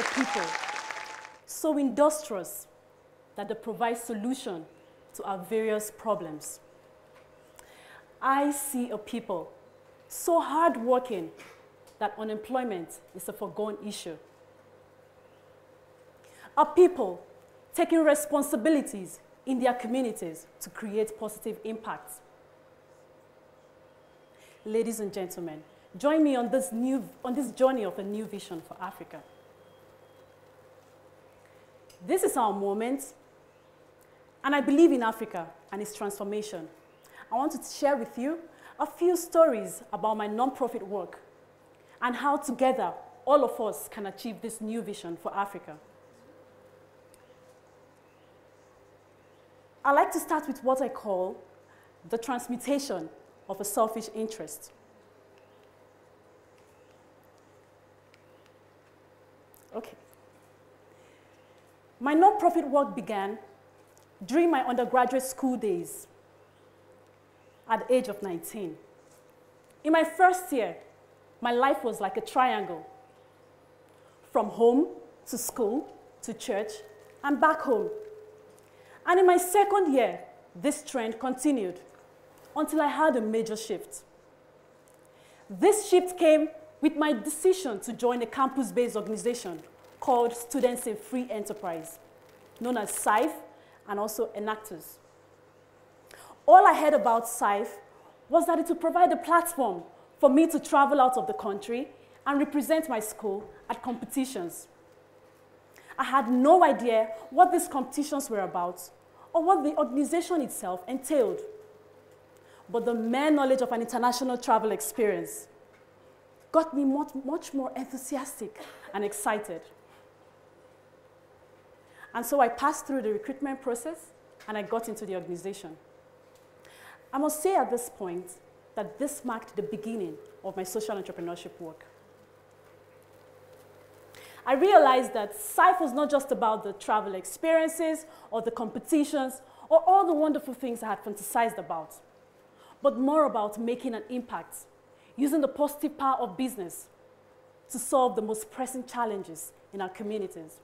a people so industrious that they provide solution to our various problems. I see a people so hardworking that unemployment is a foregone issue. A people taking responsibilities in their communities to create positive impacts. Ladies and gentlemen, join me on this journey of a new vision for Africa. This is our moment, and I believe in Africa and its transformation. I want to share with you a few stories about my nonprofit work and how together all of us can achieve this new vision for Africa. I like to start with what I call the transmutation of a selfish interest. Okay. My nonprofit work began during my undergraduate school days at the age of 19. In my first year, my life was like a triangle, from home to school to church and back home. And in my second year, this trend continued until I had a major shift. This shift came with my decision to join a campus-based organization called Students in Free Enterprise, known as SIFE and also Enactors. All I heard about SIFE was that it would provide a platform for me to travel out of the country and represent my school at competitions. I had no idea what these competitions were about or what the organization itself entailed. But the mere knowledge of an international travel experience got me much more enthusiastic and excited. And so I passed through the recruitment process and I got into the organization. I must say at this point that this marked the beginning of my social entrepreneurship work. I realized that SIFE was not just about the travel experiences or the competitions or all the wonderful things I had fantasized about, but more about making an impact, using the positive power of business to solve the most pressing challenges in our communities.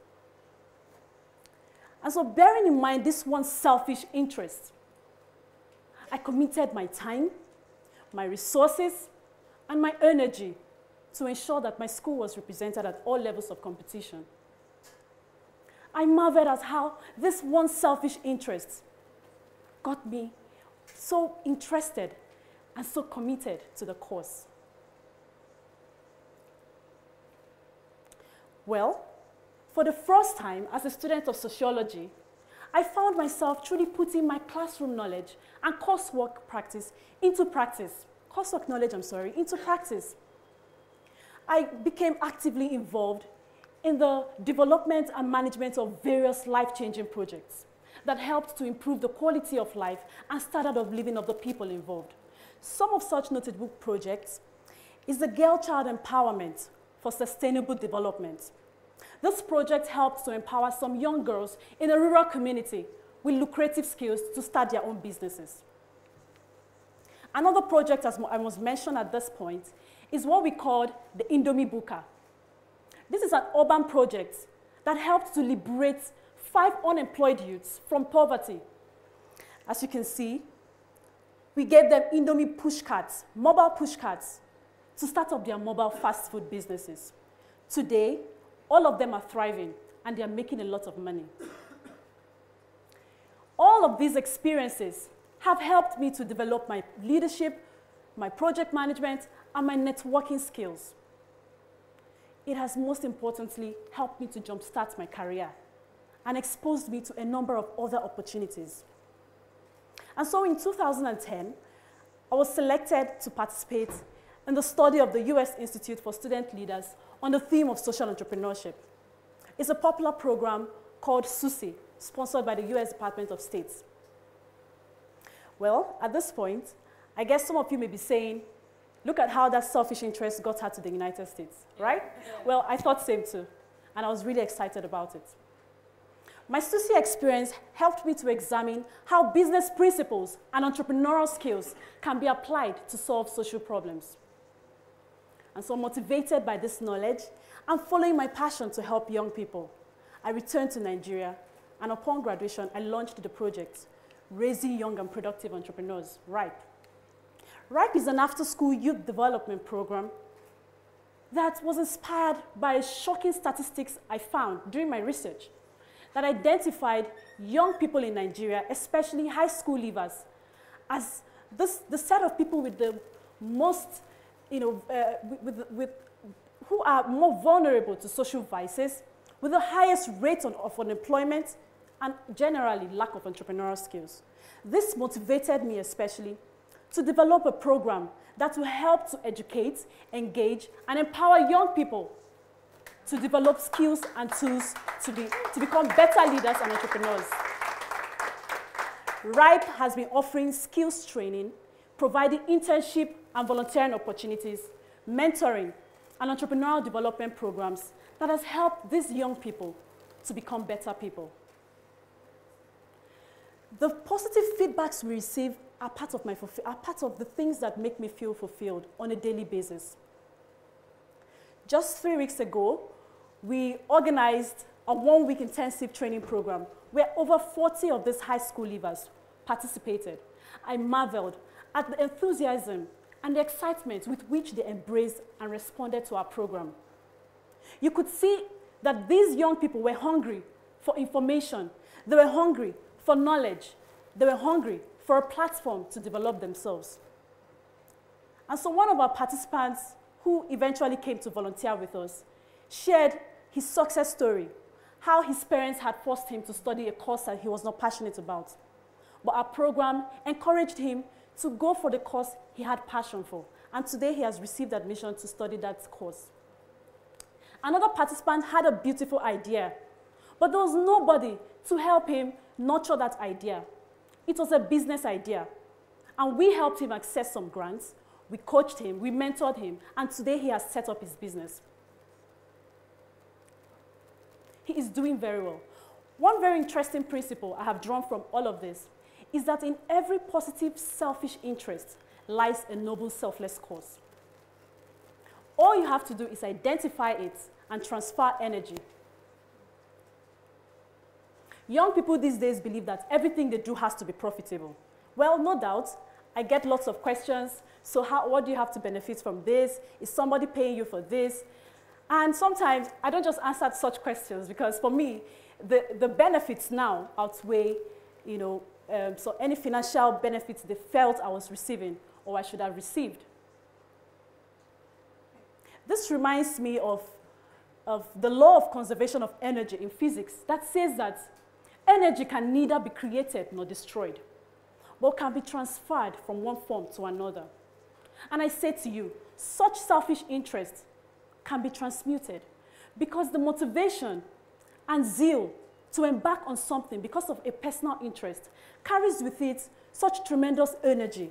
And so bearing in mind this one selfish interest, I committed my time, my resources, and my energy to ensure that my school was represented at all levels of competition. I marveled at how this one selfish interest got me so interested and so committed to the cause. Well, for the first time as a student of sociology, I found myself truly putting my classroom knowledge and coursework into practice. I became actively involved in the development and management of various life-changing projects that helped to improve the quality of life and standard of living of the people involved. Some of such notable projects is the Girl Child Empowerment for Sustainable Development. This project helped to empower some young girls in a rural community with lucrative skills to start their own businesses. Another project, as I must mention at this point, is what we called the Indomie Buka. This is an urban project that helped to liberate 5 unemployed youths from poverty. As you can see, we gave them Indomie push carts, mobile push carts, to start up their mobile fast food businesses. Today, all of them are thriving and they are making a lot of money. All of these experiences have helped me to develop my leadership, my project management, and my networking skills. It has most importantly helped me to jumpstart my career and exposed me to a number of other opportunities. And so in 2010, I was selected to participate in the study of the US Institute for Student Leaders on the theme of social entrepreneurship. It's a popular program called SUSI, sponsored by the US Department of State. Well, at this point, I guess some of you may be saying, look at how that selfish interest got her to the United States, right? Well, I thought same too, and I was really excited about it. My SUSI experience helped me to examine how business principles and entrepreneurial skills can be applied to solve social problems. And so motivated by this knowledge and following my passion to help young people, I returned to Nigeria, and upon graduation, I launched the project, Raising Young and Productive Entrepreneurs, RIPE. RIPE is an after-school youth development program that was inspired by shocking statistics I found during my research that identified young people in Nigeria, especially high school leavers, as the set of people with the most, who are more vulnerable to social vices, with the highest rate of unemployment, and generally lack of entrepreneurial skills. This motivated me especially to develop a program that will help to educate, engage, and empower young people to develop skills and tools to become better leaders and entrepreneurs. RIPE has been offering skills training, providing internship and volunteering opportunities, mentoring, and entrepreneurial development programs that has helped these young people to become better people. The positive feedbacks we receive are part of the things that make me feel fulfilled on a daily basis. Just 3 weeks ago, we organized a one-week intensive training program where over 40 of these high school leavers participated. I marveled at the enthusiasm and the excitement with which they embraced and responded to our program. You could see that these young people were hungry for information. They were hungry for knowledge. They were hungry for a platform to develop themselves. And so one of our participants, who eventually came to volunteer with us, shared his success story, how his parents had forced him to study a course that he was not passionate about. But our program encouraged him to go for the course he had passion for. And today he has received admission to study that course. Another participant had a beautiful idea, but there was nobody to help him nurture that idea. It was a business idea. And we helped him access some grants. We coached him, we mentored him, and today he has set up his business. He is doing very well. One very interesting principle I have drawn from all of this is that in every positive selfish interest lies a noble selfless cause. All you have to do is identify it and transfer energy. Young people these days believe that everything they do has to be profitable. Well, no doubt, I get lots of questions. So what do you have to benefit from this? Is somebody paying you for this? And sometimes I don't just answer such questions because for me, the benefits now outweigh, so any financial benefits they felt I was receiving or I should have received. This reminds me of the law of conservation of energy in physics that says that energy can neither be created nor destroyed, but can be transferred from one form to another. And I say to you, such selfish interest can be transmuted because the motivation and zeal to embark on something because of a personal interest carries with it such tremendous energy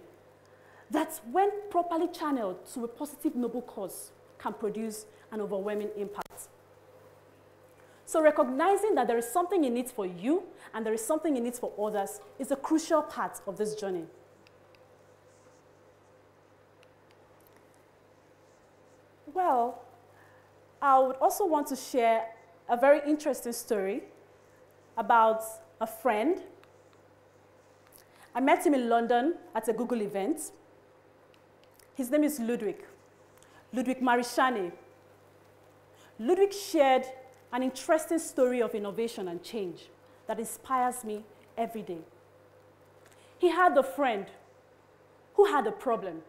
that when properly channeled to a positive, noble cause can produce an overwhelming impact. So recognizing that there is something in it for you and there is something in it for others is a crucial part of this journey. Well, I would also want to share a very interesting story about a friend. I met him in London at a Google event. His name is Ludwig Marishane. Ludwig shared an interesting story of innovation and change that inspires me every day. He had a friend who had a problem.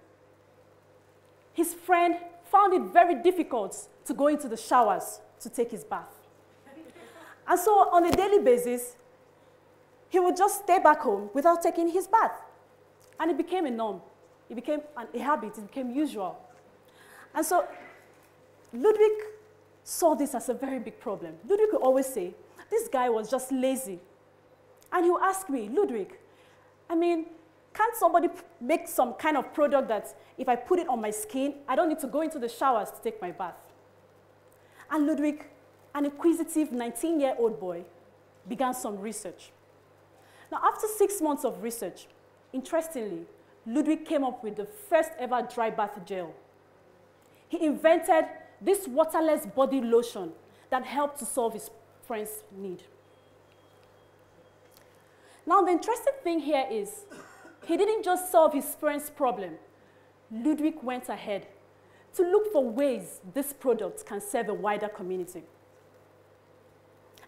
His friend found it very difficult to go into the showers to take his bath. And so on a daily basis, he would just stay back home without taking his bath. And it became a norm. It became a habit. It became usual. And so Ludwig saw this as a very big problem. Ludwig would always say, this guy was just lazy. And he would ask me, Ludwig, can't somebody make some kind of product that if I put it on my skin, I don't need to go into the showers to take my bath? And Ludwig, an inquisitive 19-year-old boy, began some research. Now, after 6 months of research, interestingly, Ludwig came up with the first ever dry bath gel. he invented this waterless body lotion that helped to solve his friend's need. Now, the interesting thing here is he didn't just solve his friend's problem. Ludwig went ahead to look for ways this product can serve a wider community.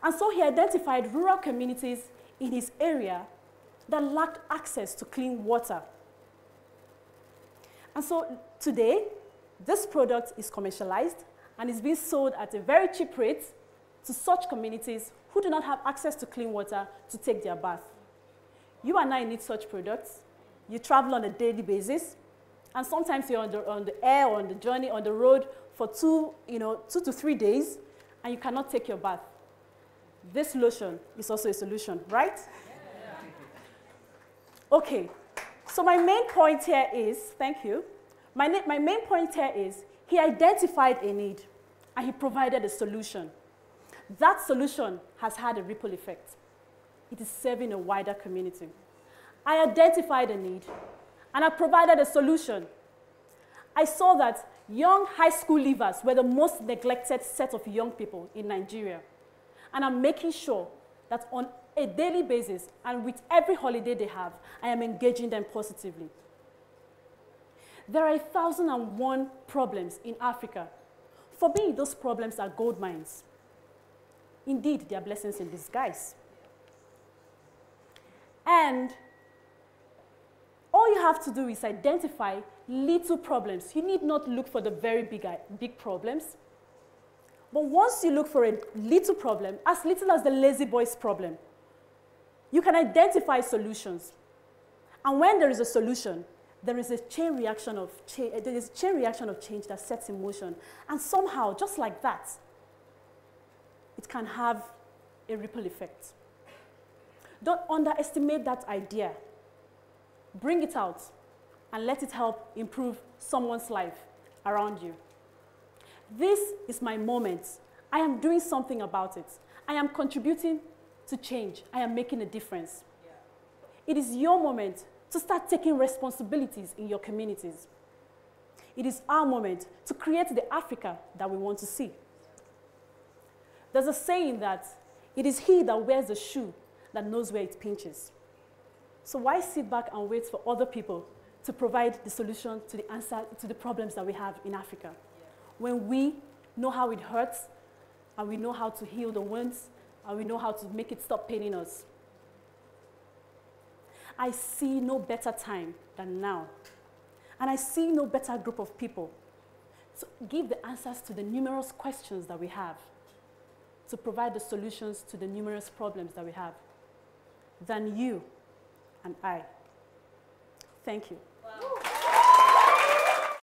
And so he identified rural communities in his area that lacked access to clean water. And so today, this product is commercialized and is being sold at a very cheap rate to such communities who do not have access to clean water to take their bath. You and I need such products. You travel on a daily basis, and sometimes you're on the air or on the journey, on the road for 2 to 3 days, and you cannot take your bath. This lotion is also a solution, right? Yeah. Okay, so my main point here is, thank you. My main point here is he identified a need, and he provided a solution. That solution has had a ripple effect. It is serving a wider community. I identified a need, and I provided a solution. I saw that young high school leavers were the most neglected set of young people in Nigeria. And I'm making sure that on a daily basis and with every holiday they have, I am engaging them positively. There are 1,001 problems in Africa. For me, those problems are gold mines. Indeed, they are blessings in disguise. And all you have to do is identify little problems. You need not look for the very big problems. But once you look for a little problem, as little as the lazy boy's problem, you can identify solutions. And when there is a solution, there is a chain reaction of change that sets in motion. And somehow, just like that, it can have a ripple effect. Don't underestimate that idea. Bring it out and let it help improve someone's life around you. This is my moment. I am doing something about it. I am contributing to change. I am making a difference. Yeah. It is your moment to start taking responsibilities in your communities. It is our moment to create the Africa that we want to see. There's a saying that it is he that wears the shoe that knows where it pinches. So why sit back and wait for other people to provide the solution to the answer to the problems that we have in Africa? Yeah. When we know how it hurts, and we know how to heal the wounds, and we know how to make it stop paining us. I see no better time than now. And I see no better group of people to give the answers to the numerous questions that we have, to provide the solutions to the numerous problems that we have, than you and I. Thank you. Wow.